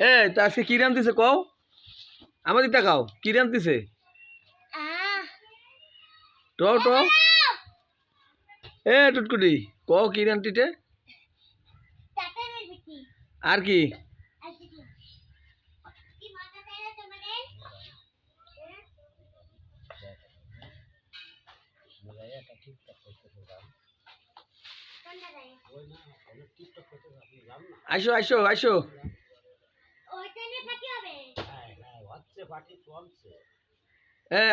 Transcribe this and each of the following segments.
এ তা আজকে কি রান্ধিছে কও আমাদের তাকাও কি রান্ধিছে ট ট এ টুটকুটি কও কি রান্ধিতে আর কি আইসো আইসো আইসো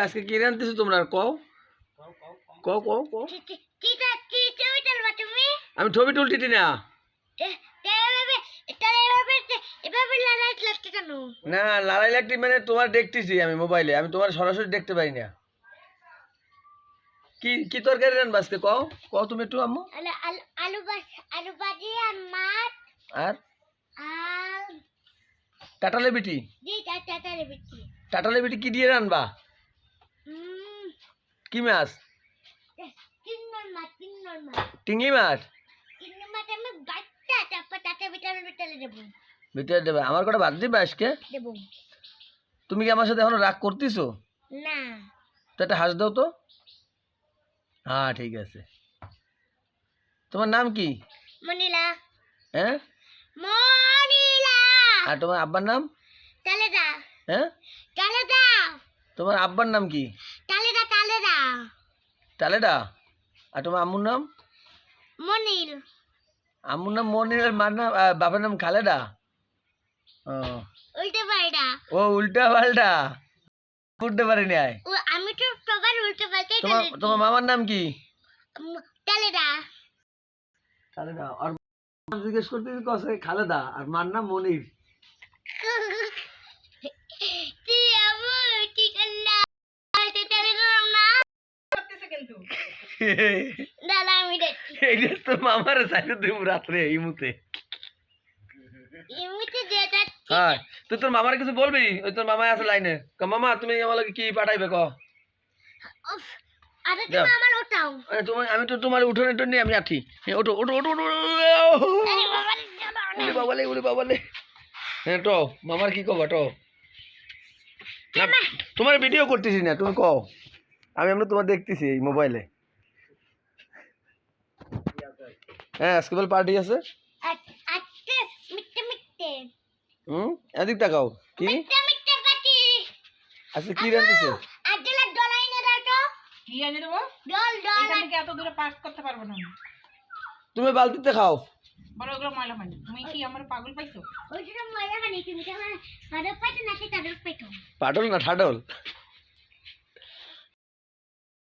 আজকে কি রান্ধিছো তোমরা কও কও কও কও আমি ছবি তুলছি না না লালাই লাগটি মানে তোমার দেখতেছি আমি মোবাইলে আমি তোমার সরাসরি দেখতে পাই না কি কি তরকারি রান্না আজকে কও কও তুমি একটু আম্মু আলু ভাজি আর মাছ আর আর টাটালে বিটি টাটালে বিটি কি দিয়ে রান্না কি মাছ টিঙ্গি মাছ ভিতরে দেবে আমার কটা ভাত দিবে আজকে তুমি কি আমার সাথে এখনো রাগ করতেছো না তো একটা হাস দাও তো হ্যাঁ ঠিক আছে তোমার নাম কি মনিলা হ্যাঁ মনিলা আর তোমার আব্বার নাম তালেদা হ্যাঁ তালেদা তোমার আব্বার নাম কি তালেদা তালেদা টালেডা আর তোমার আম্মুর নাম মনিল আম্মুর নাম মনির আর মার নাম বাবার নাম খালেদা ও উল্টে পাল্টা ও উল্টা পাল্টা উঠতে পারিনি আয় আমি তো সবার উল্টে পাল্টে তোমার মামার নাম কি তালেদা খালেদা আর জিজ্ঞেস করতে কসে খালেদা আর মার নাম মনির তুই আবু কি করলা তালেদা না করতেছে কিন্তু দাদা আমি দেখছি এই যে তোর মামারে চাইতে তুই রাত্রে এই মুহূর্তে এমনিতে যেটা হ্যাঁ তুই তোর মামার কিছু বলবি ওই তোর মামা আছে লাইনে মামা তুমি আমার কি পাঠাইবে ক আরে তুমি আমার ওটাও তুমি আমি তো তোমার উঠোনে টনে আমি আঠি ওঠো ওঠো ওঠো ওঠো উড়ে বাবালে হ্যাঁ টো মামার কি কবা টো তোমার ভিডিও করতেছি না তুমি কও আমি আমরা তোমার দেখতেছি এই মোবাইলে হ্যাঁ আজকে বল পার্টি আছে আচ্ছা মিটে মিটে এদিক তাকাও কি মিটে মিটে পাটি আচ্ছা কি রান্ধিছো আজলা ডলাই না দাও তো কি এনে দেবো ডল ডল এখানে কি এত দূরে পাস করতে পারবো না তুমি বালতিতে খাও বড় ওগুলো ময়লা পানি তুমি কি আমার পাগল পাইছো ওইটা ময়লা খানি তুমি কেমন মাদক পাইছো নাকি তাদক পাইছো পাটল না ঠাডল